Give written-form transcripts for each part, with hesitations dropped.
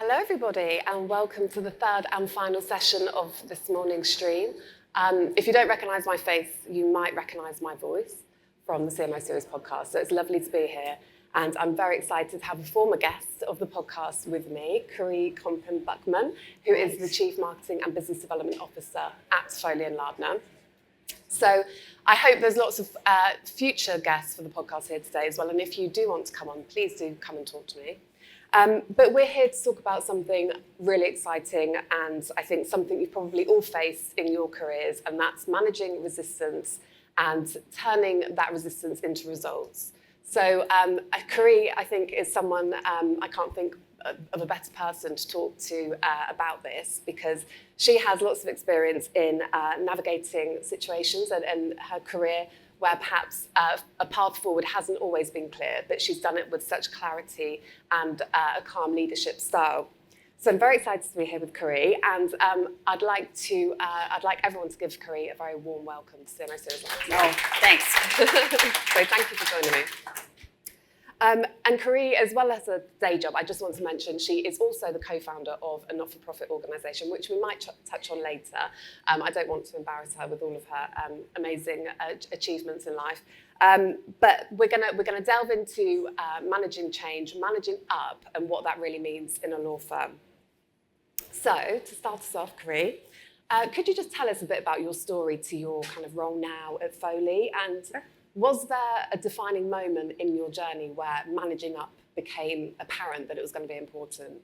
Hello everybody and welcome to the third and final session of this morning's stream. If you don't recognise my face, you might recognise my voice from the CMO Series podcast. So it's lovely to be here and I'm very excited to have a former guest of the podcast with me, Koree Khongphand-Buckman, who is the Chief Marketing and Business Development Officer at Foley and Lardner. So I hope there's lots of future guests for the podcast here today as well, and if you do want to come on, please do come and talk to me. But we're here to talk about something really exciting and I think something you've probably all faced in your careers, and that's managing resistance and turning that resistance into results. So Koree, I think, is someone I can't think of a better person to talk to about this, because she has lots of experience in navigating situations and her career where perhaps a path forward hasn't always been clear, but she's done it with such clarity and a calm leadership style. So I'm very excited to be here with Koree, and I'd like everyone to give Koree a very warm welcome to CMO Series. Oh, thanks. So thank you for joining me. And Koree, as well as a day job, I just want to mention she is also the co-founder of a not-for-profit organisation, which we might touch on later. I don't want to embarrass her with all of her amazing achievements in life. But we're gonna delve into managing change, managing up, and what that really means in a law firm. So to start us off, Koree, could you just tell us a bit about your story to your kind of role now at Foley, and was there a defining moment in your journey where managing up became apparent that it was going to be important?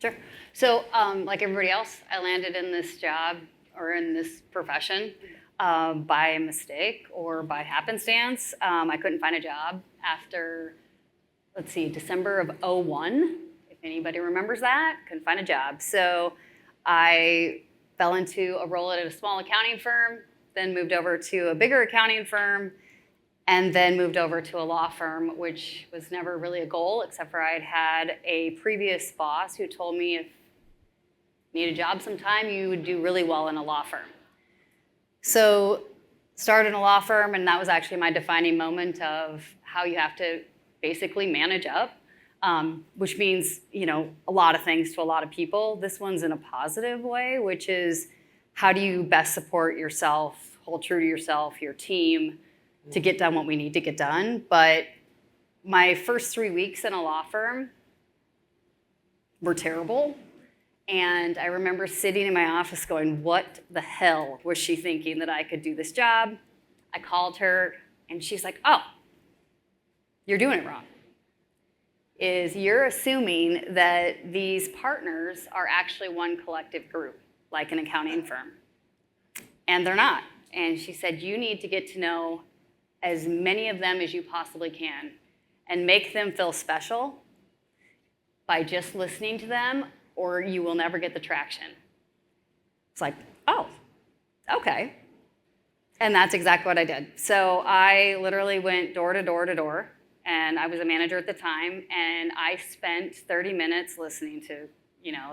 Sure. So like everybody else, I landed in this job or in this profession by mistake or by happenstance. I couldn't find a job after, December of 2001. If anybody remembers that, couldn't find a job. So I fell into a role at a small accounting firm, then moved over to a bigger accounting firm, and then moved over to a law firm, which was never really a goal, except for I'd had a previous boss who told me if you need a job sometime, you would do really well in a law firm. So started in a law firm, and that was actually my defining moment of how you have to basically manage up, which means, a lot of things to a lot of people. This one's in a positive way, which is how do you best support yourself, hold true to yourself, your team, to get done what we need to get done. But my first 3 weeks in a law firm were terrible. And I remember sitting in my office going, what the hell was she thinking that I could do this job? I called her and she's like, oh, you're doing it wrong. You're assuming that these partners are actually one collective group, like an accounting firm. And they're not. And she said, you need to get to know as many of them as you possibly can and make them feel special by just listening to them, or you will never get the traction. It's like, oh, okay. And that's exactly what I did. So I literally went door to door to door, and I was a manager at the time, and I spent 30 minutes listening to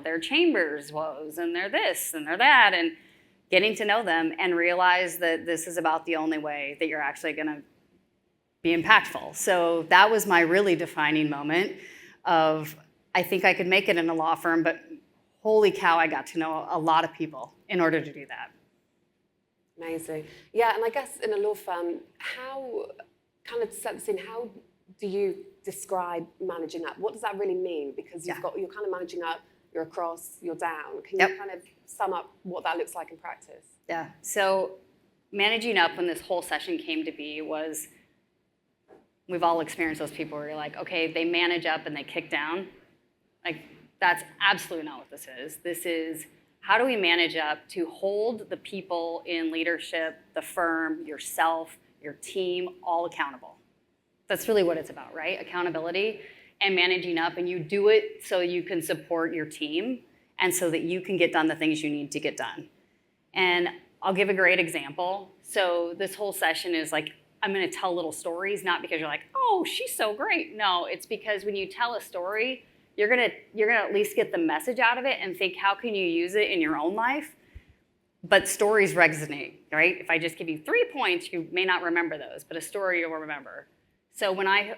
their chambers woes and their this and their that, and getting to know them and realize that this is about the only way that you're actually going to be impactful. So that was my really defining moment of, I think I could make it in a law firm, but holy cow, I got to know a lot of people in order to do that. Amazing. Yeah, and I guess in a law firm, how do you describe managing up? What does that really mean? Because you're kind of managing up, you're across, you're down. Can you kind of sum up what that looks like in practice? Yeah, so managing up when this whole session came to be was, we've all experienced those people where you're like, okay, they manage up and they kick down. Like, that's absolutely not what this is. This is, how do we manage up to hold the people in leadership, the firm, yourself, your team, all accountable? That's really what it's about, right? Accountability and managing up, and you do it so you can support your team and so that you can get done the things you need to get done. And I'll give a great example. So this whole session is like, I'm gonna tell little stories, not because you're like, oh, she's so great. No, it's because when you tell a story, you're gonna at least get the message out of it and think, how can you use it in your own life? But stories resonate, right? If I just give you 3 points, you may not remember those, but a story you'll remember. So when I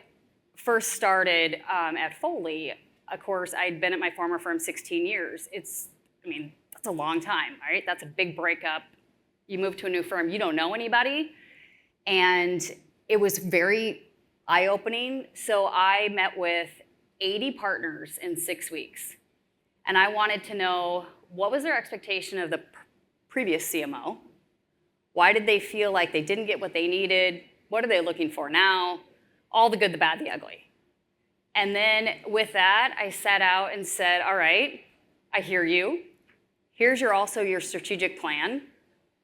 first started at Foley, of course, I'd been at my former firm 16 years. That's a long time, right? That's a big breakup. You move to a new firm, you don't know anybody. And it was very eye-opening. So I met with 80 partners in 6 weeks. And I wanted to know, what was their expectation of the previous CMO? Why did they feel like they didn't get what they needed? What are they looking for now? All the good, the bad, the ugly. And then with that, I set out and said, all right, I hear you. Here's also your strategic plan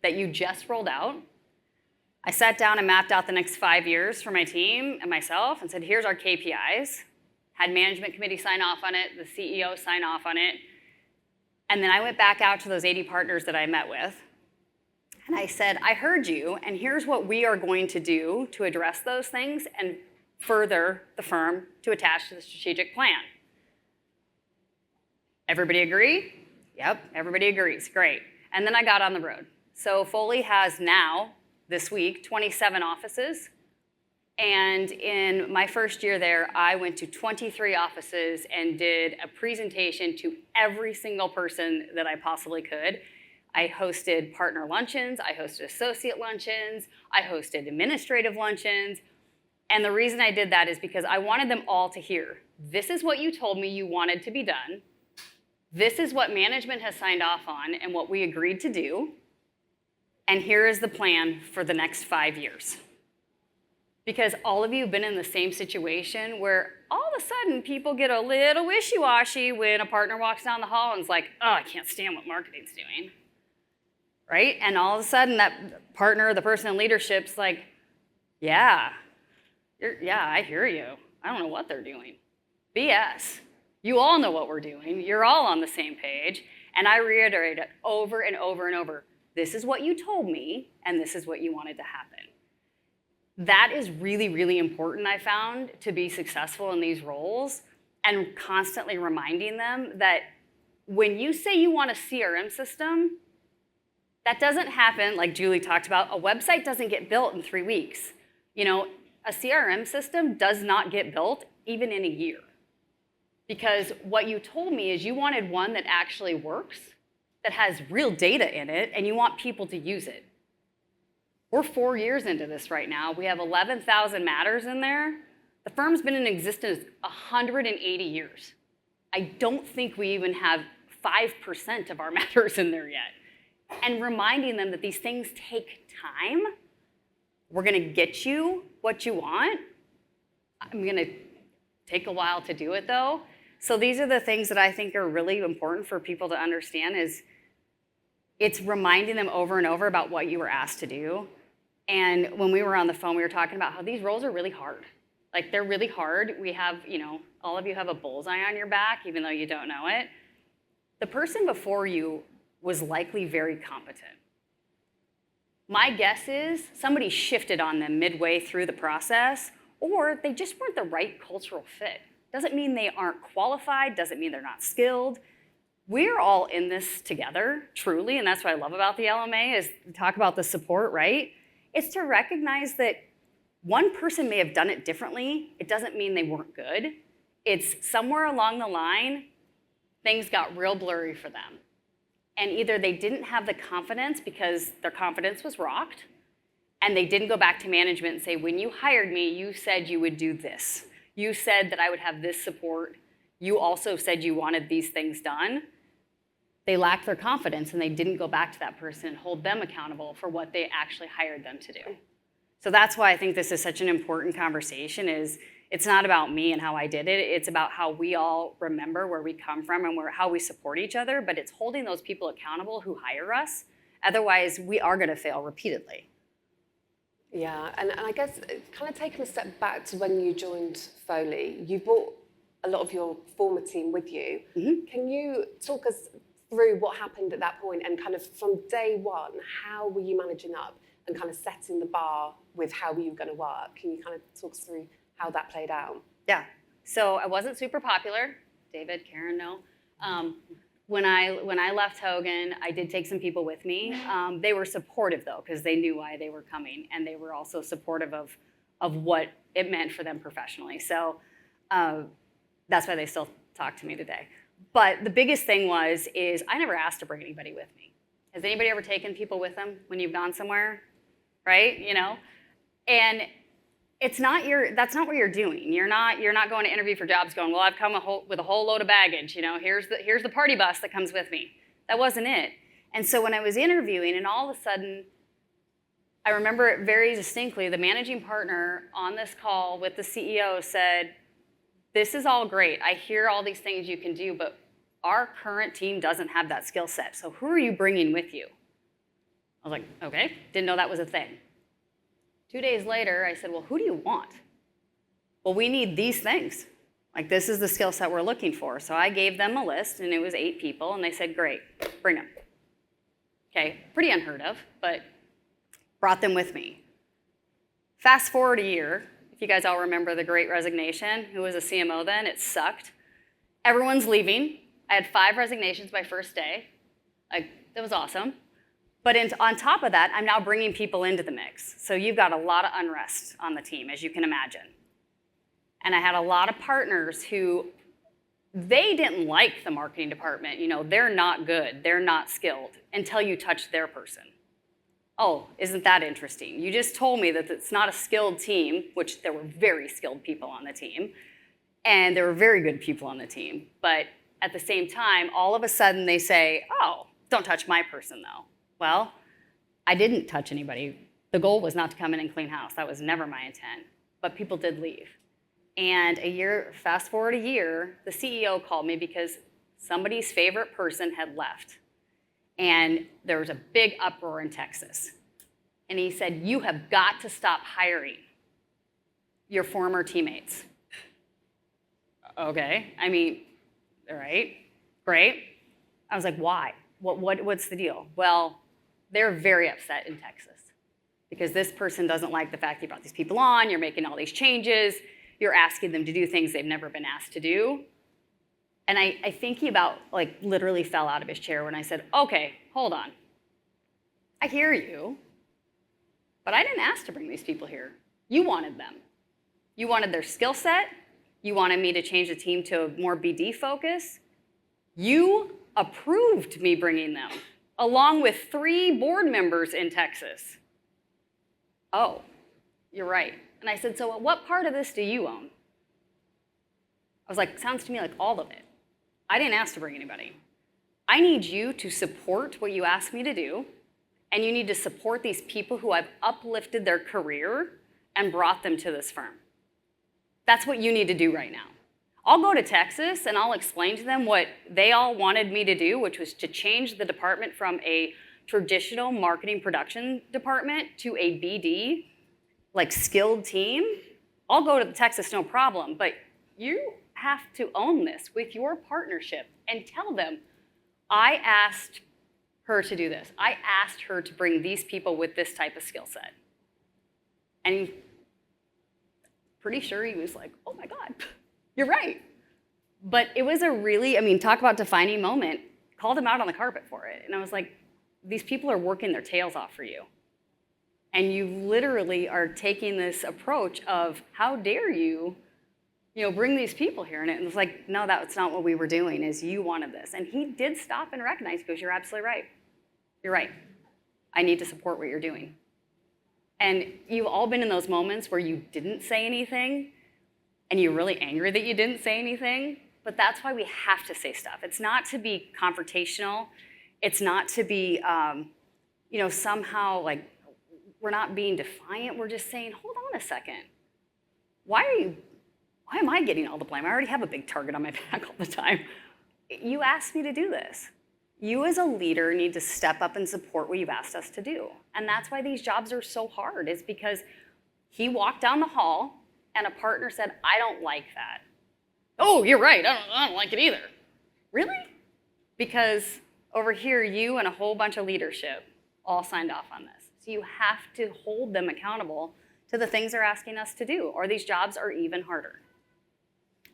that you just rolled out. I sat down and mapped out the next 5 years for my team and myself and said, here's our KPIs. Had management committee sign off on it, the CEO sign off on it. And then I went back out to those 80 partners that I met with. And I said, I heard you, and here's what we are going to do to address those things and further the firm to attach to the strategic plan. Everybody agree? Yep, everybody agrees, great. And then I got on the road. So Foley has now, this week, 27 offices. And in my first year there, I went to 23 offices and did a presentation to every single person that I possibly could. I hosted partner luncheons, I hosted associate luncheons, I hosted administrative luncheons. And the reason I did that is because I wanted them all to hear, this is what you told me you wanted to be done. This is what management has signed off on and what we agreed to do. And here is the plan for the next 5 years. Because all of you have been in the same situation where all of a sudden people get a little wishy-washy when a partner walks down the hall and is like, oh, I can't stand what marketing's doing. Right? And all of a sudden that partner, the person in leadership's like, yeah, I hear you. I don't know what they're doing. BS. You all know what we're doing. You're all on the same page. And I reiterate it over and over and over. This is what you told me, and this is what you wanted to happen. That is really, really important, I found, to be successful in these roles, and constantly reminding them that when you say you want a CRM system, that doesn't happen, like Julie talked about. A website doesn't get built in 3 weeks. You know, a CRM system does not get built even in a year. Because what you told me is you wanted one that actually works, that has real data in it, and you want people to use it. We're 4 years into this right now. We have 11,000 matters in there. The firm's been in existence 180 years. I don't think we even have 5% of our matters in there yet. And reminding them that these things take time. We're gonna get you what you want. I'm gonna take a while to do it though. So these are the things that I think are really important for people to understand is it's reminding them over and over about what you were asked to do. And when we were on the phone, we were talking about how these roles are really hard. Like they're really hard. We have, all of you have a bullseye on your back, even though you don't know it. The person before you was likely very competent. My guess is somebody shifted on them midway through the process, or they just weren't the right cultural fit. Doesn't mean they aren't qualified, doesn't mean they're not skilled. We're all in this together, truly, and that's what I love about the LMA is to talk about the support, right? It's to recognize that one person may have done it differently. It doesn't mean they weren't good. It's somewhere along the line, things got real blurry for them. And either they didn't have the confidence because their confidence was rocked, and they didn't go back to management and say, when you hired me, you said you would do this. You said that I would have this support. You also said you wanted these things done. They lacked their confidence, and they didn't go back to that person and hold them accountable for what they actually hired them to do. So that's why I think this is such an important conversation is it's not about me and how I did it. It's about how we all remember where we come from and how we support each other, but it's holding those people accountable who hire us. Otherwise, we are going to fail repeatedly. Yeah, and I guess kind of taking a step back to when you joined Foley, you brought a lot of your former team with you. Mm-hmm. Can you talk us through what happened at that point and kind of from day one, how were you managing up and kind of setting the bar with how you were going to work? Can you kind of talk us through how that played out? Yeah, so I wasn't super popular. David, Karen, no. When I left Hogan, I did take some people with me. They were supportive though, because they knew why they were coming, and they were also supportive of what it meant for them professionally. So that's why they still talk to me today. But the biggest thing is I never asked to bring anybody with me. Has anybody ever taken people with them when you've gone somewhere, right? And that's not what you're doing. You're not going to interview for jobs going, well, I've come with a whole load of baggage. Here's the party bus that comes with me. That wasn't it. And so when I was interviewing, and all of a sudden, I remember it very distinctly, the managing partner on this call with the CEO said, this is all great. I hear all these things you can do, but our current team doesn't have that skill set. So who are you bringing with you? I was like, okay, didn't know that was a thing. 2 days later, I said, well, who do you want? Well, we need these things. Like, this is the skill set we're looking for. So I gave them a list, and it was 8 people, and they said, great, bring them. Okay, pretty unheard of, but brought them with me. Fast forward a year, if you guys all remember the Great Resignation, who was a CMO then, it sucked. Everyone's leaving. I had 5 resignations my first day. That was awesome. But on top of that, I'm now bringing people into the mix. So you've got a lot of unrest on the team, as you can imagine. And I had a lot of partners who, they didn't like the marketing department. They're not good, they're not skilled, until you touch their person. Oh, isn't that interesting? You just told me that it's not a skilled team, which there were very skilled people on the team, and there were very good people on the team. But at the same time, all of a sudden they say, oh, don't touch my person though. Well, I didn't touch anybody. The goal was not to come in and clean house. That was never my intent. But people did leave. And fast forward a year, the CEO called me because somebody's favorite person had left. And there was a big uproar in Texas. And he said, you have got to stop hiring your former teammates. Okay, all right, great. I was like, why? What's the deal? Well, they're very upset in Texas because this person doesn't like the fact you brought these people on, you're making all these changes, you're asking them to do things they've never been asked to do. And I think he literally fell out of his chair when I said, okay, hold on. I hear you, but I didn't ask to bring these people here. You wanted them. You wanted their skill set. You wanted me to change the team to a more BD focus. You approved me bringing them, along with 3 board members in Texas. Oh, you're right. And I said, so what part of this do you own? I was like, sounds to me like all of it. I didn't ask to bring anybody. I need you to support what you asked me to do, and you need to support these people who I've uplifted their career and brought them to this firm. That's what you need to do right now. I'll go to Texas and I'll explain to them what they all wanted me to do, which was to change the department from a traditional marketing production department to a BD, skilled team. I'll go to Texas, no problem, but you have to own this with your partnership and tell them, I asked her to do this. I asked her to bring these people with this type of skill set. And pretty sure he was like, oh my God. You're right. But it was a really, talk about defining moment. Called him out on the carpet for it. And I was like, these people are working their tails off for you. And you literally are taking this approach of, how dare you, bring these people here. And it was like, no, that's not what we were doing, is you wanted this. And he did stop and recognize, he goes, you're absolutely right. You're right. I need to support what you're doing. And you've all been in those moments where you didn't say anything, and you're really angry that you didn't say anything, but that's why we have to say stuff. It's not to be confrontational. It's not to be, somehow we're not being defiant. We're just saying, hold on a second. Why am I getting all the blame? I already have a big target on my back all the time. You asked me to do this. You as a leader need to step up and support what you've asked us to do. And that's why these jobs are so hard, is because he walked down the hall and a partner said, I don't like that. Oh, you're right, I don't like it either. Really? Because over here, you and a whole bunch of leadership all signed off on this. So you have to hold them accountable to the things they're asking us to do, or these jobs are even harder.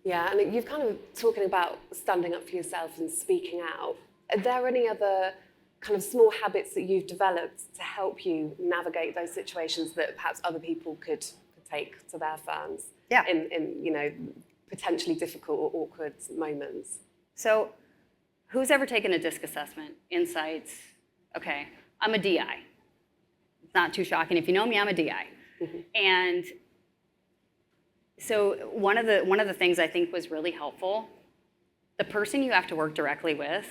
Yeah, and you've kind of talking about standing up for yourself and speaking out. Are there any other kind of small habits that you've developed to help you navigate those situations that perhaps other people could take to their firms? Yeah. In potentially difficult or awkward moments? So who's ever taken a DISC assessment? Insights? Okay, I'm a DI. It's not too shocking. If you know me, I'm a DI. And so one of the things I think was really helpful, the person you have to work directly with,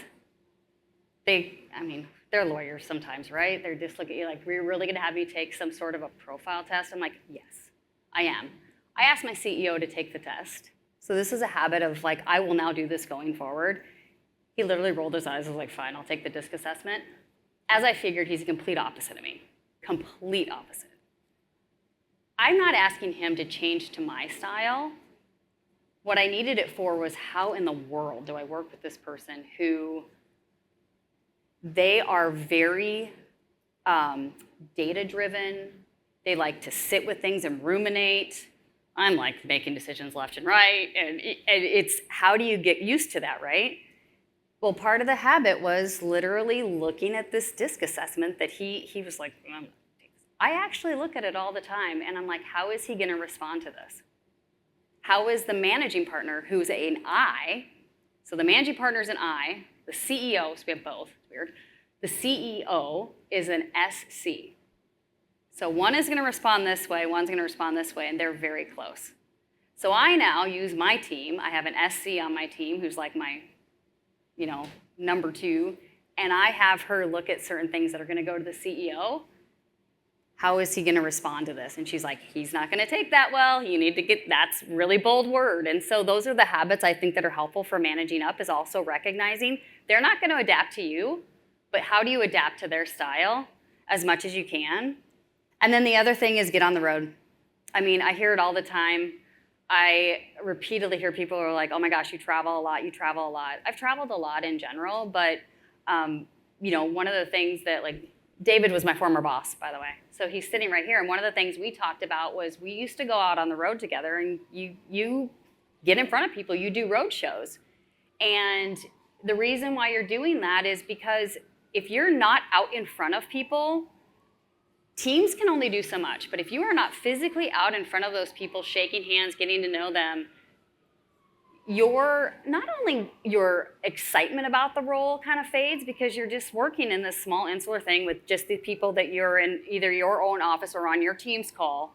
they're lawyers sometimes, right? They're just looking at you like, we're really gonna have you take some sort of a profile test? I'm like, yes, I am. I asked my CEO to take the test. So this is a habit of like, I will now do this going forward. He literally rolled his eyes and was like, fine, I'll take the DISC assessment. As I figured, he's a complete opposite of me. Complete opposite. I'm not asking him to change to my style. What I needed it for was how in the world do I work with this person who they are very data-driven. They like to sit with things and ruminate. I'm like making decisions left and right. And it's how do you get used to that, right? Well, part of the habit was literally looking at this DISC assessment that he was like, I actually look at it all the time. And I'm like, how is he going to respond to this? How is the managing partner, who's an I, so the managing partner is an I, the CEO, so we have both, it's weird. The CEO is an SC. So one is going to respond this way, one's going to respond this way, and they're very close. So I now use my team. I have an SC on my team who's like my, number two, and I have her look at certain things that are going to go to the CEO. How is he going to respond to this? And she's like, he's not going to take that well. You need to that's really bold word. And so those are the habits I think that are helpful for managing up, is also recognizing they're not going to adapt to you, but how do you adapt to their style as much as you can? And then the other thing is get on the road. I hear it all the time. I repeatedly hear people who are like, oh my gosh, you travel a lot, you travel a lot. I've traveled a lot in general, but one of the things that David was my former boss, by the way. So he's sitting right here. And one of the things we talked about was we used to go out on the road together, and you get in front of people, you do road shows. And the reason why you're doing that is because if you're not out in front of people, teams can only do so much. But if you are not physically out in front of those people, shaking hands, getting to know them, not only your excitement about the role kind of fades because you're just working in this small insular thing with just the people that you're in either your own office or on your team's call,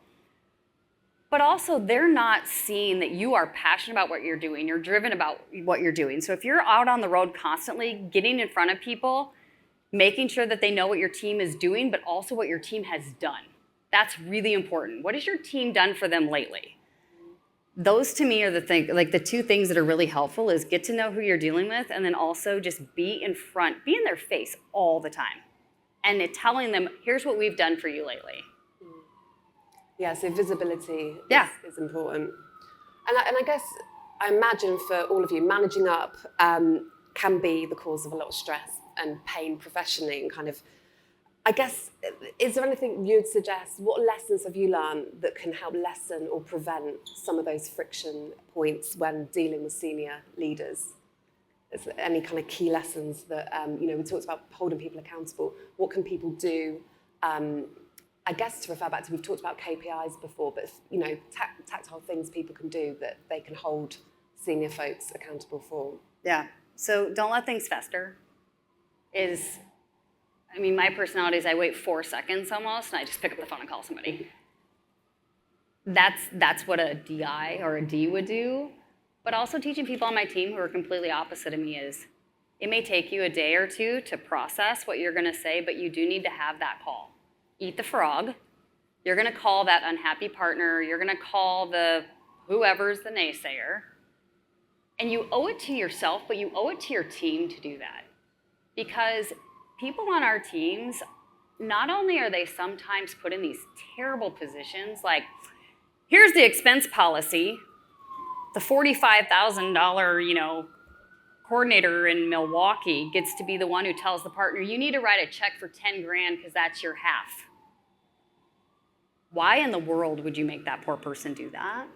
but also they're not seeing that you are passionate about what you're doing. You're driven about what you're doing. So if you're out on the road constantly, getting in front of people, making sure that they know what your team is doing, but also what your team has done. That's really important. What has your team done for them lately? Those to me are the two things that are really helpful is get to know who you're dealing with, and then also just be in their face all the time. And telling them, here's what we've done for you lately. Yeah, so visibility is important. And I guess, I imagine for all of you, managing up can be the cause of a lot of stress and pain professionally, and kind of, I guess, is there anything you'd suggest? What lessons have you learned that can help lessen or prevent some of those friction points when dealing with senior leaders? Is there any kind of key lessons that, we talked about holding people accountable. What can people do? I guess to refer back to, we've talked about KPIs before, but, tactile things people can do that they can hold senior folks accountable for. Yeah, so don't let things fester. My personality is I wait 4 seconds almost, and I just pick up the phone and call somebody. That's what a DI or a D would do. But also teaching people on my team who are completely opposite of me is, it may take you a day or two to process what you're gonna say, but you do need to have that call. Eat the frog. You're gonna call that unhappy partner. You're gonna call whoever's the naysayer. And you owe it to yourself, but you owe it to your team to do that. Because people on our teams, not only are they sometimes put in these terrible positions, like, here's the expense policy, the $45,000, coordinator in Milwaukee gets to be the one who tells the partner, you need to write a check for 10 grand because that's your half. Why in the world would you make that poor person do that?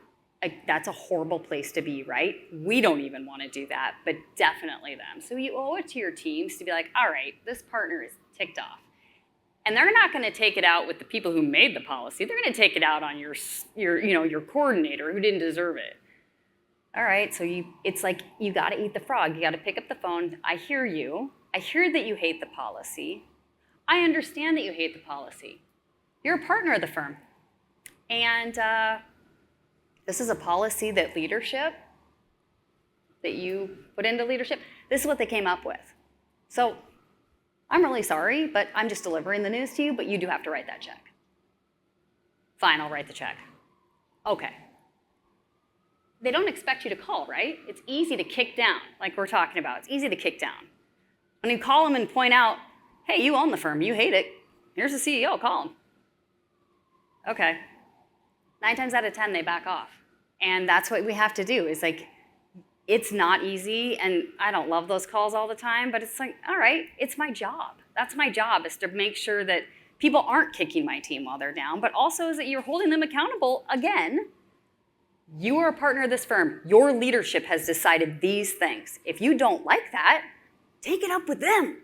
That's a horrible place to be, right? We don't even want to do that, but definitely them. So you owe it to your teams to be like, all right, this partner is ticked off. And they're not going to take it out with the people who made the policy. They're going to take it out on your coordinator who didn't deserve it. all right, so it's like you got to eat the frog. You got to pick up the phone. I hear you. I hear that you hate the policy. I understand that you hate the policy. You're a partner of the firm. And this is a policy that you put into leadership, this is what they came up with. So I'm really sorry, but I'm just delivering the news to you, but you do have to write that check. Fine, I'll write the check. Okay. They don't expect you to call, right? It's easy to kick down, like we're talking about. It's easy to kick down. When you call them and point out, hey, you own the firm, you hate it. Here's the CEO, call him. Okay. 9 times out of 10, they back off. And that's what we have to do, is like, it's not easy, and I don't love those calls all the time, but it's like, all right, it's my job. That's my job, is to make sure that people aren't kicking my team while they're down, but also is that you're holding them accountable. Again, you are a partner of this firm. Your leadership has decided these things. If you don't like that, take it up with them.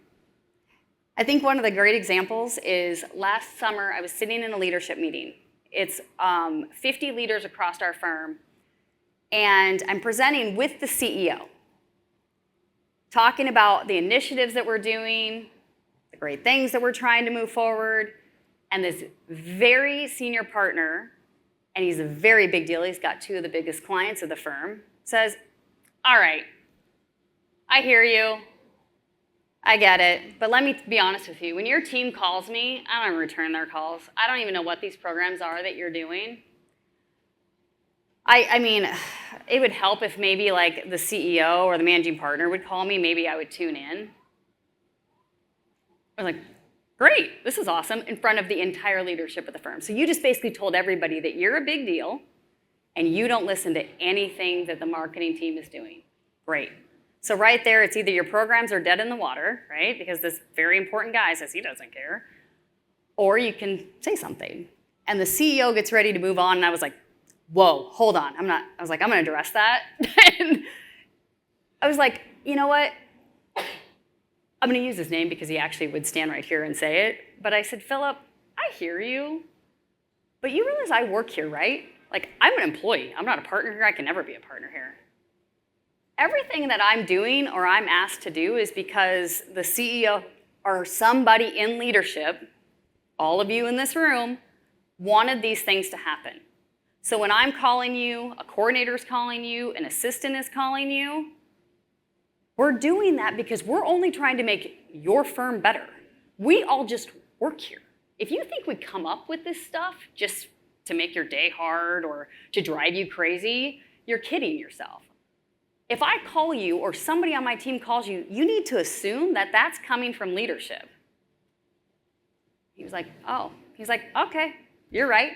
I think one of the great examples is last summer, I was sitting in a leadership meeting. It's 50 leaders across our firm, and I'm presenting with the CEO, talking about the initiatives that we're doing, the great things that we're trying to move forward, and this very senior partner, and he's a very big deal, he's got 2 of the biggest clients of the firm, says, all right, I hear you, I get it, but let me be honest with you. When your team calls me, I don't return their calls. I don't even know what these programs are that you're doing. I mean, it would help if maybe like the CEO or the managing partner would call me. Maybe I would tune in. I was like, great, this is awesome, in front of the entire leadership of the firm. So you just basically told everybody that you're a big deal and you don't listen to anything that the marketing team is doing. Great. So right there, it's either your programs are dead in the water, right? Because this very important guy says he doesn't care. Or you can say something. And the CEO gets ready to move on, and I was like, whoa, hold on. I'm gonna address that. And I was like, you know what? I'm gonna use his name because he actually would stand right here and say it. But I said, Philip, I hear you, but you realize I work here, right? Like, I'm an employee. I'm not a partner here. I can never be a partner here. Everything that I'm doing or I'm asked to do is because the CEO or somebody in leadership, all of you in this room, wanted these things to happen. So when I'm calling you, a coordinator is calling you, an assistant is calling you, we're doing that because we're only trying to make your firm better. We all just work here. If you think we come up with this stuff just to make your day hard or to drive you crazy, you're kidding yourself. If I call you or somebody on my team calls you, you need to assume that that's coming from leadership. He was like, oh. He's like, okay, you're right.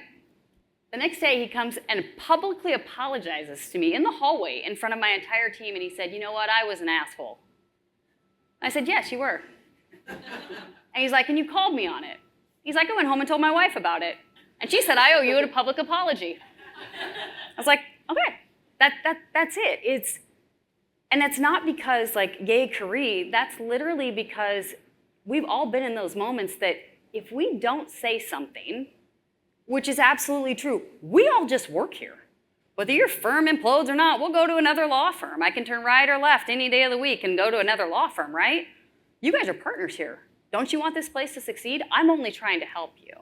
The next day he comes and publicly apologizes to me in the hallway in front of my entire team, and he said, you know what, I was an asshole. I said, yes, you were. And he's like, and you called me on it. He's like, I went home and told my wife about it. And she said, I owe you a public apology. I was like, okay, that's it. And that's not because like, yay, Koree, that's literally because we've all been in those moments that if we don't say something, which is absolutely true, we all just work here. Whether your firm implodes or not, we'll go to another law firm. I can turn right or left any day of the week and go to another law firm, right? You guys are partners here. Don't you want this place to succeed? I'm only trying to help you.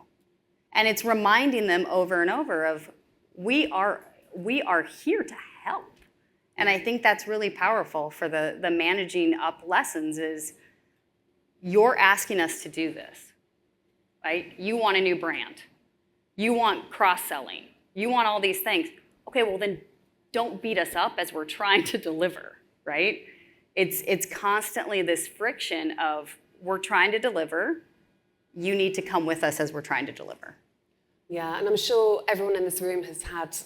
And it's reminding them over and over of, we are here to help. And I think that's really powerful for the managing up lessons is, you're asking us to do this, right? You want a new brand. You want cross-selling. You want all these things. Okay, well then don't beat us up as we're trying to deliver, right? It's constantly this friction of, we're trying to deliver, you need to come with us as we're trying to deliver. Yeah, and I'm sure everyone in this room has had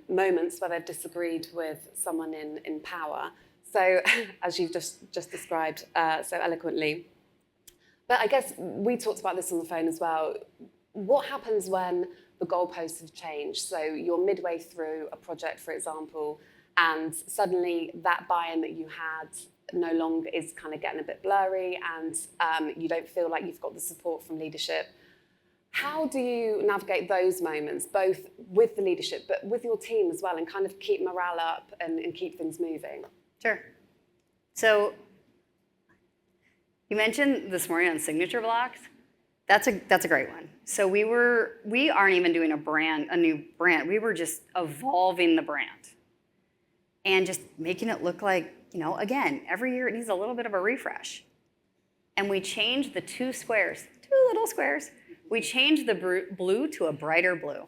moments where they've disagreed with someone in power. So, as you've just described so eloquently. But I guess we talked about this on the phone as well. What happens when the goalposts have changed? So you're midway through a project, for example, and suddenly that buy-in that you had no longer is kind of getting a bit blurry, and you don't feel like you've got the support from leadership. How do you navigate those moments, both with the leadership, but with your team as well, and kind of keep morale up and keep things moving? Sure. So you mentioned this morning on signature blocks. That's a great one. So we aren't even doing a new brand. We were just evolving the brand and just making it look like, again, every year it needs a little bit of a refresh. And we changed the two little squares. We changed the blue to a brighter blue.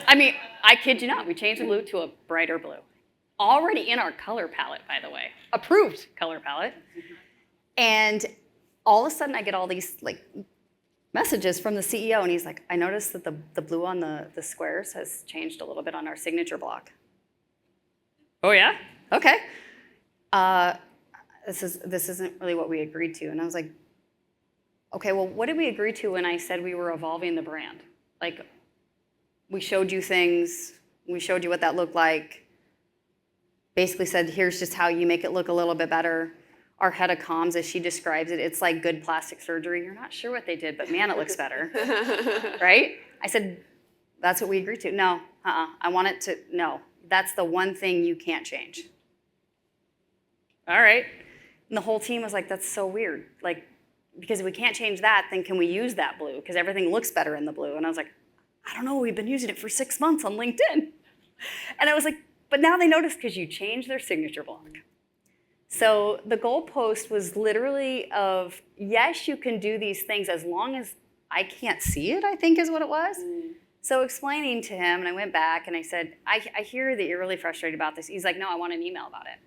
I mean, I kid you not, we changed the blue to a brighter blue. Already in our color palette, by the way, approved color palette. And all of a sudden I get all these messages from the CEO, and he's like, I noticed that the blue on the squares has changed a little bit on our signature block. Oh yeah? Okay. This isn't really what we agreed to. And I was like, okay, well, what did we agree to when I said we were evolving the brand? We showed you things, we showed you what that looked like, basically said, here's just how you make it look a little bit better. Our head of comms, as she describes it, it's like good plastic surgery. You're not sure what they did, but man, it looks better, right? I said, that's what we agreed to. No, I want it to, no. That's the one thing you can't change. All right. And the whole team was like, that's so weird. Because if we can't change that, then can we use that blue? Because everything looks better in the blue. And I was like, I don't know, we've been using it for 6 months on LinkedIn. And I was like, but now they noticed because you changed their signature block. So the goalpost was literally of, yes, you can do these things as long as I can't see it, I think is what it was. So explaining to him, and I went back and I said, I hear that you're really frustrated about this. He's like, no, I want an email about it.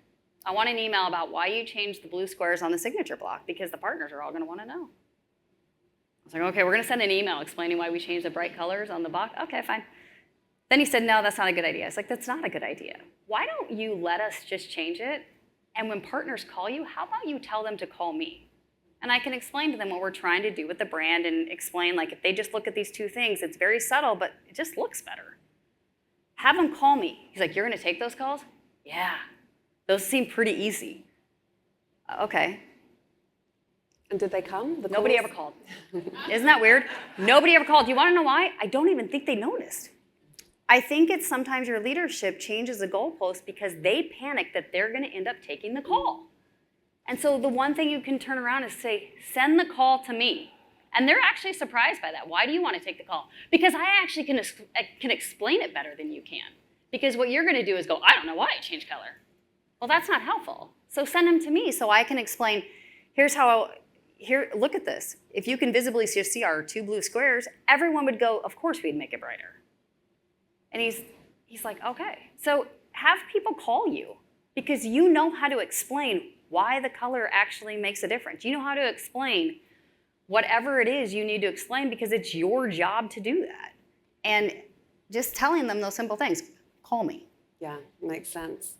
I want an email about why you changed the blue squares on the signature block, because the partners are all going to want to know. I was like, okay, we're going to send an email explaining why we changed the bright colors on the block. Okay, fine. Then he said, no, that's not a good idea. I was like, that's not a good idea. Why don't you let us just change it? And when partners call you, how about you tell them to call me? And I can explain to them what we're trying to do with the brand and explain, if they just look at these two things, it's very subtle, but it just looks better. Have them call me. He's like, you're going to take those calls? Yeah. Those seem pretty easy. Okay. And did they come? Nobody ever called. Isn't that weird? Nobody ever called. You want to know why? I don't even think they noticed. I think it's sometimes your leadership changes the goalpost because they panic that they're going to end up taking the call. And so the one thing you can turn around is say, send the call to me. And they're actually surprised by that. Why do you want to take the call? Because I actually can explain it better than you can. Because what you're going to do is go, I don't know why I changed color. Well, that's not helpful. So send them to me so I can explain, look at this. If you can visibly see our two blue squares, everyone would go, of course we'd make it brighter. And he's like, okay. So have people call you because you know how to explain why the color actually makes a difference. You know how to explain whatever it is you need to explain because it's your job to do that. And just telling them those simple things, call me. Yeah, makes sense.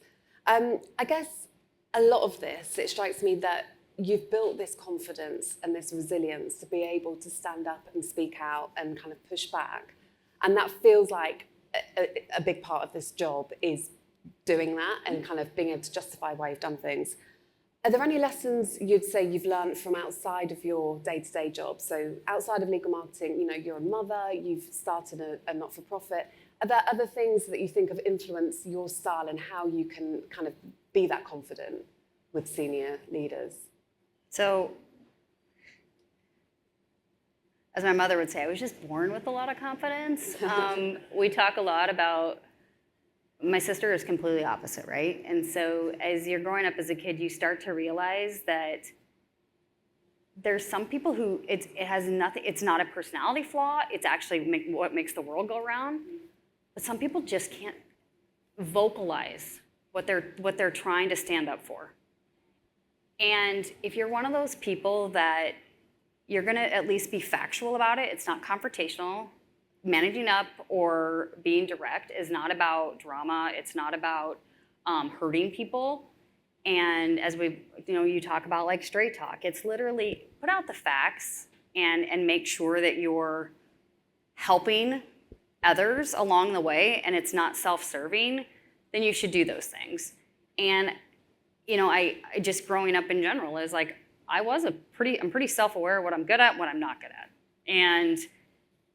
I guess a lot of this, it strikes me that you've built this confidence and this resilience to be able to stand up and speak out and kind of push back. And that feels like a big part of this job is doing that and kind of being able to justify why you've done things. Are there any lessons you'd say you've learned from outside of your day-to-day job? So outside of legal marketing, you're a mother, you've started a not-for-profit. Are there other things that you think have influenced your style and how you can kind of be that confident with senior leaders? So, as my mother would say, I was just born with a lot of confidence. We talk a lot about, my sister is completely opposite, right? And so as you're growing up as a kid, you start to realize that there's some people who it has nothing, it's not a personality flaw, it's actually what makes the world go round. But some people just can't vocalize what they're trying to stand up for. And if you're one of those people that you're going to at least be factual about it, it's not confrontational. Managing up or being direct is not about drama. It's not about hurting people. And as you talk about straight talk, it's literally put out the facts and make sure that you're helping others along the way and it's not self-serving, then you should do those things. And I just growing up in general is I'm pretty self-aware of what I'm good at, what I'm not good at. And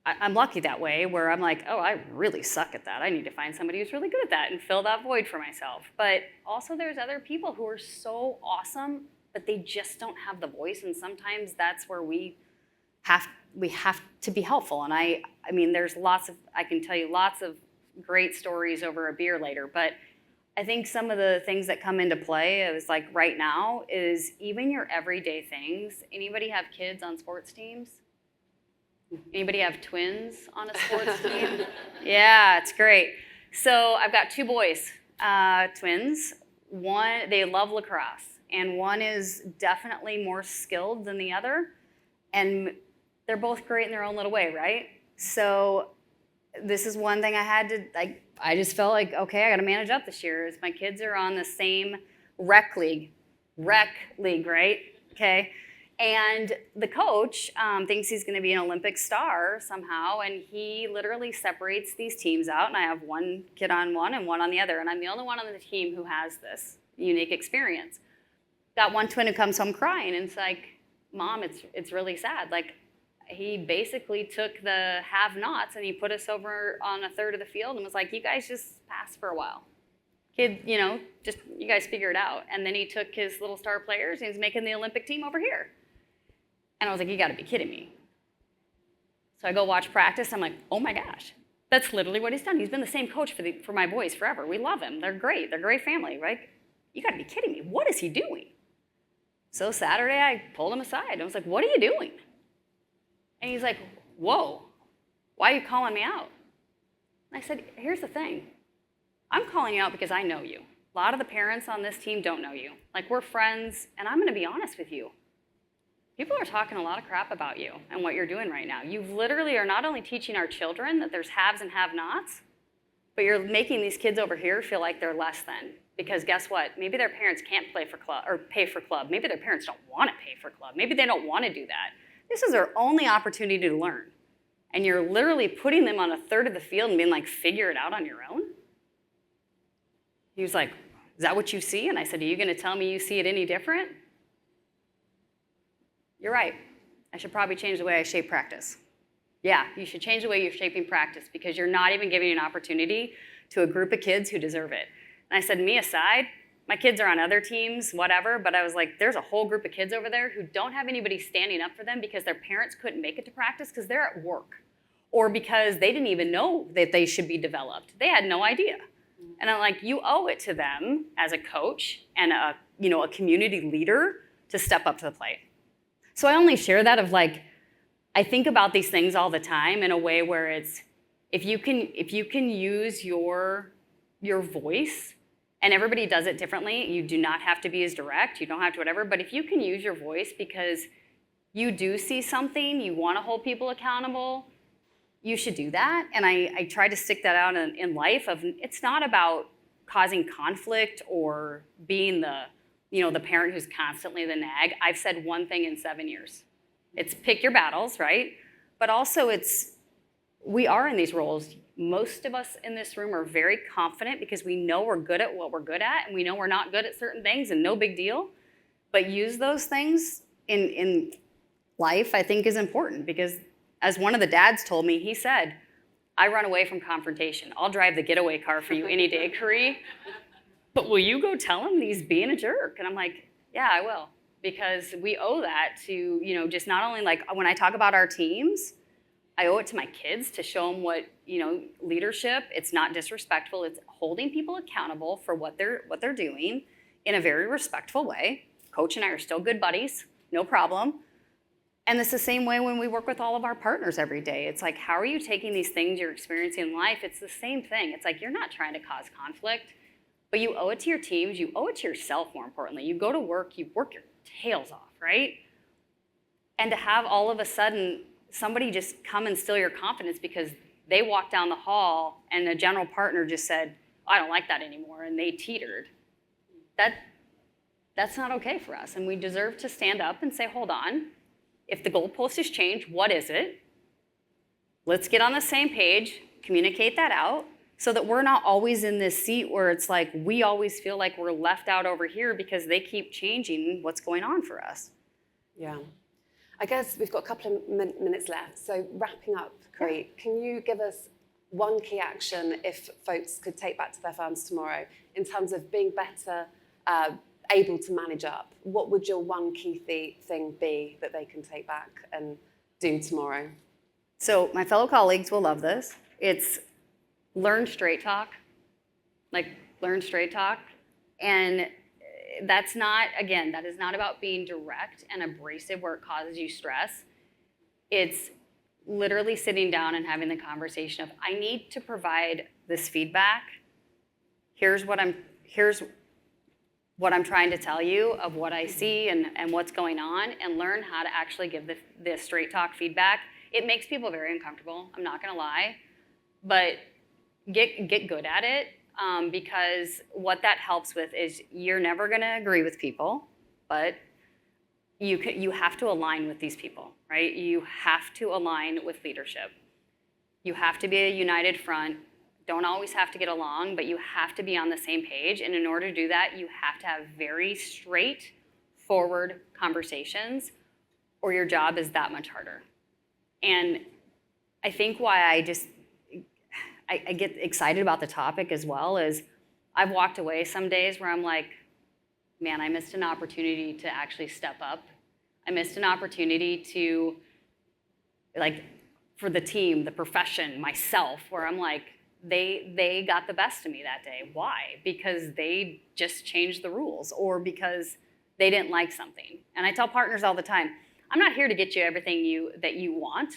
I'm lucky that way, where I'm like, oh, I really suck at that. I need to find somebody who's really good at that and fill that void for myself. But also there's other people who are so awesome, but they just don't have the voice. And sometimes that's where we have to be helpful. And I mean, I can tell you lots of great stories over a beer later, but I think some of the things that come into play is like right now is even your everyday things. Anybody have kids on sports teams? Anybody have twins on a sports team? Yeah, it's great. So I've got 2 boys, twins. One, they love lacrosse, and one is definitely more skilled than the other, and they're both great in their own little way, right? So this is one thing I had to, I just felt like, okay, I got to manage up this year. Is my kids are on the same rec league, right? Okay. And the coach thinks he's going to be an Olympic star somehow, and he literally separates these teams out, and I have one kid on one and one on the other, and I'm the only one on the team who has this unique experience. Got one twin who comes home crying, and it's like, Mom, it's really sad. Like, he basically took the have-nots, and he put us over on a third of the field and was like, you guys just pass for a while. Kid, just you guys figure it out. And then he took his little star players, and he's making the Olympic team over here. And I was like, you gotta be kidding me. So I go watch practice. I'm like, oh my gosh, that's literally what he's done. He's been the same coach for my boys forever. We love him. They're great. They're a great family, right? You gotta be kidding me. What is he doing? So Saturday, I pulled him aside. I was like, what are you doing? And he's like, whoa, why are you calling me out? And I said, here's the thing. I'm calling you out because I know you. A lot of the parents on this team don't know you. Like, we're friends, and I'm gonna be honest with you. People are talking a lot of crap about you and what you're doing right now. You literally are not only teaching our children that there's haves and have-nots, but you're making these kids over here feel like they're less than. Because guess what? Maybe their parents can't pay for club. Maybe their parents don't want to pay for club. Maybe they don't want to do that. This is their only opportunity to learn. And you're literally putting them on a third of the field and being like, figure it out on your own? He was like, is that what you see? And I said, are you going to tell me you see it any different? You're right. I should probably change the way I shape practice. Yeah, you should change the way you're shaping practice because you're not even giving an opportunity to a group of kids who deserve it. And I said, me aside, my kids are on other teams, whatever, but I was like, there's a whole group of kids over there who don't have anybody standing up for them because their parents couldn't make it to practice because they're at work or because they didn't even know that they should be developed. They had no idea. And I'm like, you owe it to them as a coach and a community leader to step up to the plate. So I only share that of like, I think about these things all the time in a way where it's, if you can use your voice, and everybody does it differently, you do not have to be as direct, you don't have to whatever, but if you can use your voice because you do see something, you want to hold people accountable, you should do that. And I try to stick that out in life of, it's not about causing conflict or being the parent who's constantly the nag. I've said one thing in 7 years. It's pick your battles, right? But also we are in these roles. Most of us in this room are very confident because we know we're good at what we're good at and we know we're not good at certain things and no big deal. But use those things in life, I think, is important because as one of the dads told me, he said, I run away from confrontation. I'll drive the getaway car for you any day, Koree. But will you go tell him he's being a jerk? And I'm like, yeah, I will. Because we owe that to, just not only like when I talk about our teams, I owe it to my kids to show them what, leadership, it's not disrespectful, it's holding people accountable for what they're doing in a very respectful way. Coach and I are still good buddies, no problem. And it's the same way when we work with all of our partners every day. It's like, how are you taking these things you're experiencing in life? It's the same thing. It's like, you're not trying to cause conflict, but you owe it to your teams, you owe it to yourself more importantly. You go to work, you work your tails off, right? And to have all of a sudden somebody just come and steal your confidence because they walked down the hall and a general partner just said, I don't like that anymore, and they teetered. That's not okay for us, and we deserve to stand up and say, hold on, if the goalpost has changed, what is it? Let's get on the same page, communicate that out, so that we're not always in this seat where it's like we always feel like we're left out over here because they keep changing what's going on for us. Yeah. I guess we've got a couple of minutes left. So wrapping up, Koree, can you give us one key action if folks could take back to their firms tomorrow in terms of being better able to manage up? What would your one key thing be that they can take back and do tomorrow? So my fellow colleagues will love this. It's learn straight talk. Learn straight talk. And that is not about being direct and abrasive where it causes you stress. It's literally sitting down and having the conversation of, I need to provide this feedback. Here's what I'm trying to tell you of what I see and what's going on, and learn how to actually give this straight talk feedback. It makes people very uncomfortable, I'm not gonna lie, but get good at it. Because what that helps with is you're never going to agree with people, but you have to align with these people, right? You have to align with leadership. You have to be a united front. Don't always have to get along, but you have to be on the same page. And in order to do that, you have to have very straightforward conversations, or your job is that much harder. And I think why I get excited about the topic as well is I've walked away some days where I'm like, man, I missed an opportunity to actually step up. I missed an opportunity to, for the team, the profession, myself, where I'm like, they got the best of me that day. Why? Because they just changed the rules, or because they didn't like something. And I tell partners all the time, I'm not here to get you everything that you want.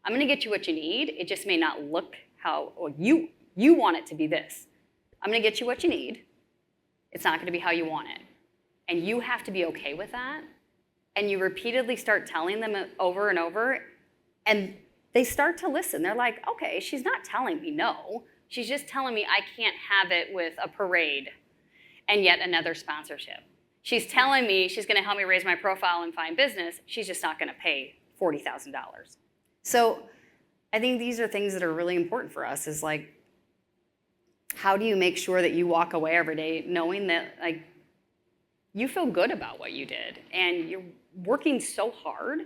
I'm gonna get you what you need. It just may not look how you want it to be this. I'm gonna get you what you need. It's not gonna be how you want it. And you have to be okay with that. And you repeatedly start telling them over and over, and they start to listen. They're like, okay, she's not telling me no. She's just telling me I can't have it with a parade and yet another sponsorship. She's telling me she's gonna help me raise my profile and find business. She's just not gonna pay $40,000. So I think these are things that are really important for us, is like, how do you make sure that you walk away every day knowing that you feel good about what you did and you're working so hard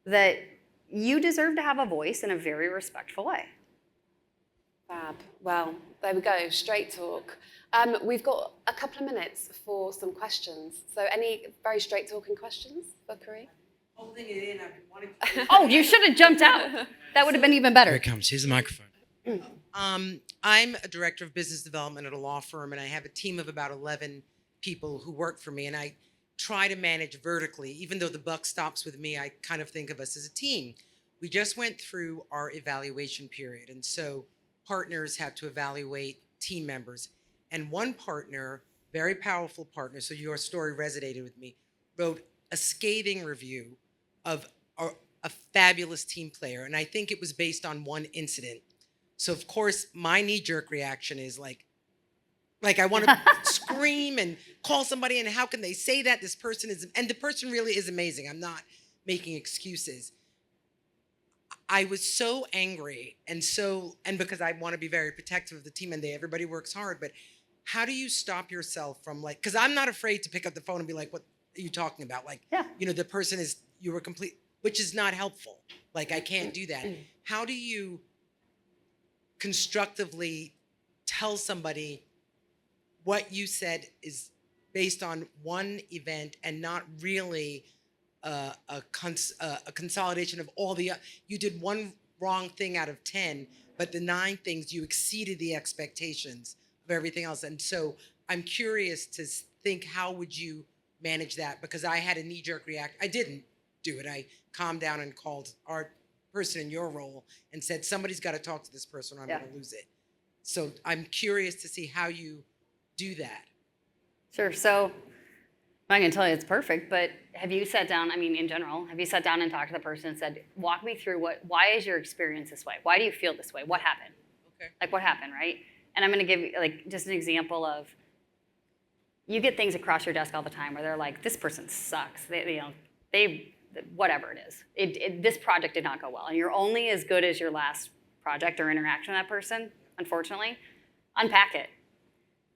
that you deserve to have a voice in a very respectful way. Fab. Well, there we go, straight talk. We've got a couple of minutes for some questions. So any very straight talking questions for Koree? Holding it in, I've been wanting to. Oh, you should have jumped out. That would have been even better. Here it comes. Here's the microphone. I'm a director of business development at a law firm, and I have a team of about 11 people who work for me, and I try to manage vertically. Even though the buck stops with me, I kind of think of us as a team. We just went through our evaluation period, and so partners had to evaluate team members. And one partner, very powerful partner, so your story resonated with me, wrote a scathing review of a fabulous team player. And I think it was based on one incident. So of course, my knee-jerk reaction is like I want to scream and call somebody, and how can they say that? This person is, and the person really is amazing. I'm not making excuses. I was so angry and because I want to be very protective of the team and everybody works hard, but how do you stop yourself from because I'm not afraid to pick up the phone and be like, what are you talking about? The person is, you were complete, which is not helpful. I can't do that. How do you constructively tell somebody what you said is based on one event and not really a consolidation of all you did one wrong thing out of 10, but the 9 things you exceeded the expectations of everything else. And so I'm curious to think, how would you manage that? Because I had a knee-jerk reaction. I didn't do it. I calmed down and called our person in your role and said, somebody's got to talk to this person or I'm going to lose it. So I'm curious to see how you do that. Sure. So I'm not going to tell you it's perfect, but have you sat down, in general, have you sat down and talked to the person and said, walk me through why is your experience this way? Why do you feel this way? What happened? Okay. What happened, right? And I'm going to give you just an example of, you get things across your desk all the time where they're like, this person sucks. They whatever it is. This project did not go well. And you're only as good as your last project or interaction with that person, unfortunately. Unpack it.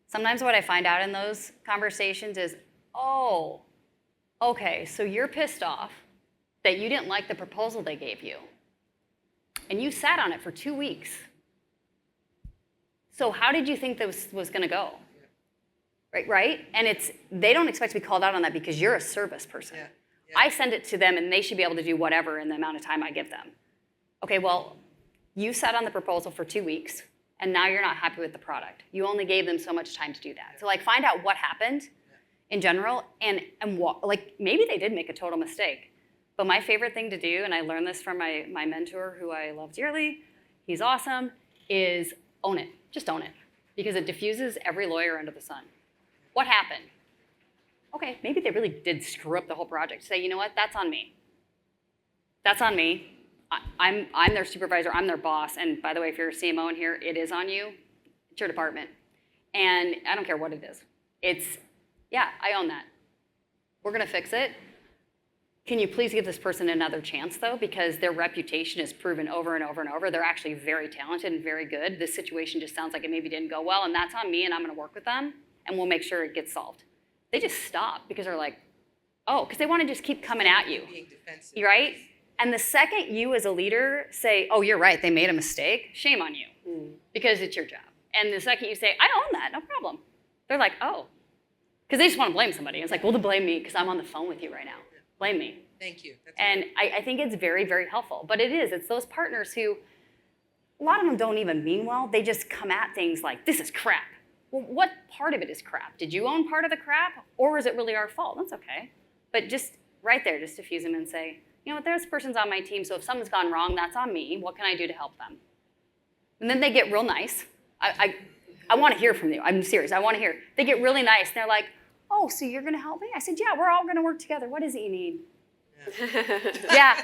Sometimes what I find out in those conversations is, oh, okay, so you're pissed off that you didn't like the proposal they gave you. And you sat on it for 2 weeks. So how did you think this was going to go? Right? And they don't expect to be called out on that because you're a service person. Yeah. I send it to them and they should be able to do whatever in the amount of time I give them. Okay, well, you sat on the proposal for 2 weeks and now you're not happy with the product. You only gave them so much time to do that. So like find out what happened in general and like maybe they did make a total mistake. But my favorite thing to do, and I learned this from my mentor who I love dearly, he's awesome, is own it. Just own it. Because it diffuses every lawyer under the sun. What happened? Okay, maybe they really did screw up the whole project. Say, you know what, that's on me. That's on me. I'm their supervisor, I'm their boss, and by the way, if you're a CMO in here, it is on you. It's your department. And I don't care what it is. Yeah, I own that. We're gonna fix it. Can you please give this person another chance though? Because their reputation is proven over and over and over. They're actually very talented and very good. This situation just sounds like it maybe didn't go well, and that's on me, and I'm gonna work with them, and we'll make sure it gets solved. They just stop because they're like, oh, because they wanna just keep coming at you. Being defensive. Right? And the second you as a leader say, oh, you're right, they made a mistake, shame on you, because it's your job. And the second you say, I own that, no problem. They're like, oh. Because they just wanna blame somebody. It's like, well, blame me because I'm on the phone with you right now. Blame me. Thank you. And I think it's very, very helpful. But it's those partners who, a lot of them don't even mean well. They just come at things like, this is crap. Well, what part of it is crap? Did you own part of the crap? Or is it really our fault? That's okay. But just right there, just diffuse them and say, you know what, this person's on my team, so if something's gone wrong, that's on me. What can I do to help them? And then they get real nice. I want to hear from you. I'm serious. I want to hear. They get really nice. And they're like, oh, so you're going to help me? I said, yeah, we're all going to work together. What does he need? Yeah.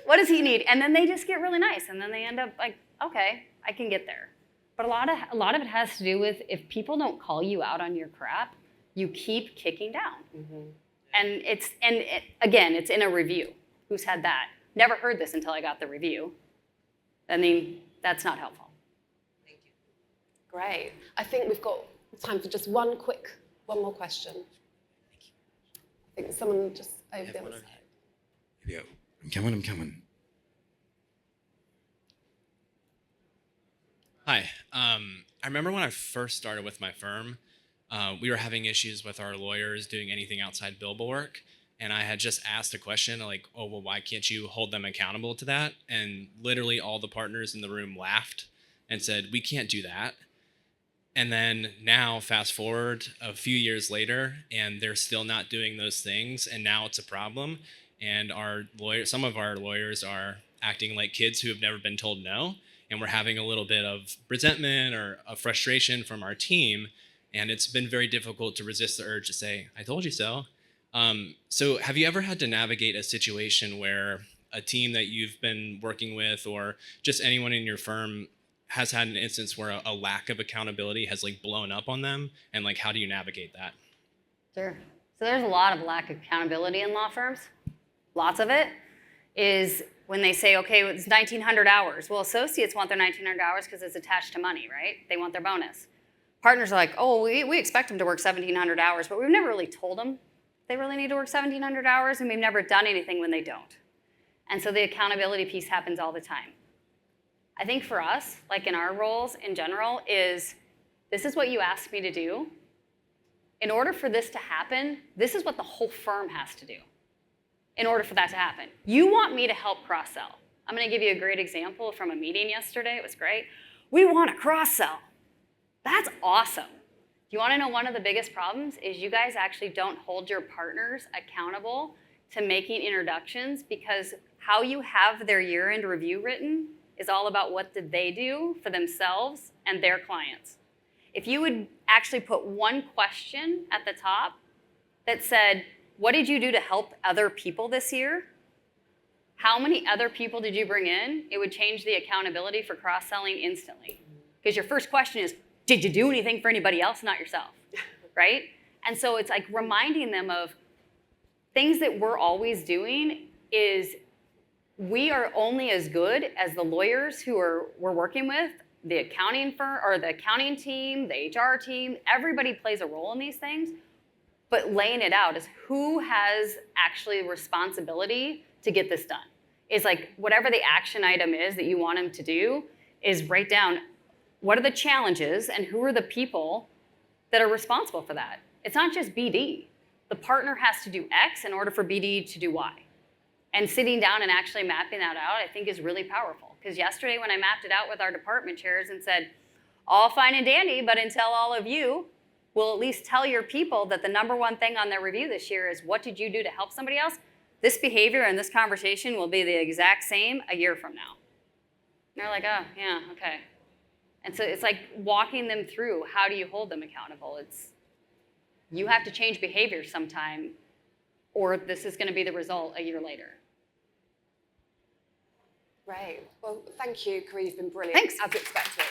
What does he need? And then they just get really nice. And then they end up like, okay, I can get there. But a lot of it has to do with if people don't call you out on your crap, you keep kicking down. Mm-hmm. And again, it's in a review. Who's had that? Never heard this until I got the review. I mean, that's not helpful. Thank you. Great. I think we've got time for just one more question. I think someone just over the other side. Yeah, I'm coming. Hi. I remember when I first started with my firm, we were having issues with our lawyers doing anything outside billable work. And I had just asked a question like, oh, well, why can't you hold them accountable to that? And literally all the partners in the room laughed and said, we can't do that. And then now, fast forward a few years later, and they're still not doing those things, and now it's a problem. And some of our lawyers are acting like kids who have never been told no, and we're having a little bit of resentment or a frustration from our team, and it's been very difficult to resist the urge to say, I told you so. So have you ever had to navigate a situation where a team that you've been working with or just anyone in your firm has had an instance where a lack of accountability has like blown up on them, and like how do you navigate that? Sure. So there's a lot of lack of accountability in law firms. Lots of it is when they say, okay, it's 1,900 hours. Well, associates want their 1,900 hours because it's attached to money, right? They want their bonus. Partners are like, oh, we expect them to work 1,700 hours, but we've never really told them they really need to work 1,700 hours, and we've never done anything when they don't. And so the accountability piece happens all the time. I think for us, like in our roles in general, is this is what you asked me to do. In order for this to happen, this is what the whole firm has to do in order for that to happen. You want me to help cross-sell. I'm gonna give you a great example from a meeting yesterday. It was great. We want to cross-sell. That's awesome. You wanna know one of the biggest problems is you guys actually don't hold your partners accountable to making introductions, because how you have their year-end review written is all about what did they do for themselves and their clients. If you would actually put one question at the top that said, what did you do to help other people this year? How many other people did you bring in? It would change the accountability for cross-selling instantly. Because your first question is, did you do anything for anybody else, not yourself, right? And so it's like reminding them of things that we're always doing is we are only as good as the lawyers who we're working with, the accounting firm or the accounting team, the HR team, everybody plays a role in these things, but laying it out is who has actually responsibility to get this done. Is like whatever the action item is that you want them to do is write down what are the challenges and who are the people that are responsible for that. It's not just BD. The partner has to do X in order for BD to do Y. And sitting down and actually mapping that out, I think is really powerful. Because yesterday when I mapped it out with our department chairs and said, all fine and dandy, but until all of you will at least tell your people that the number one thing on their review this year is what did you do to help somebody else? This behavior and this conversation will be the exact same a year from now. And they're like, oh, yeah, okay. And so it's like walking them through how do you hold them accountable. It's you have to change behavior sometime or this is going to be the result a year later. Right. Well, thank you, Koree. You've been brilliant. Thanks. As expected.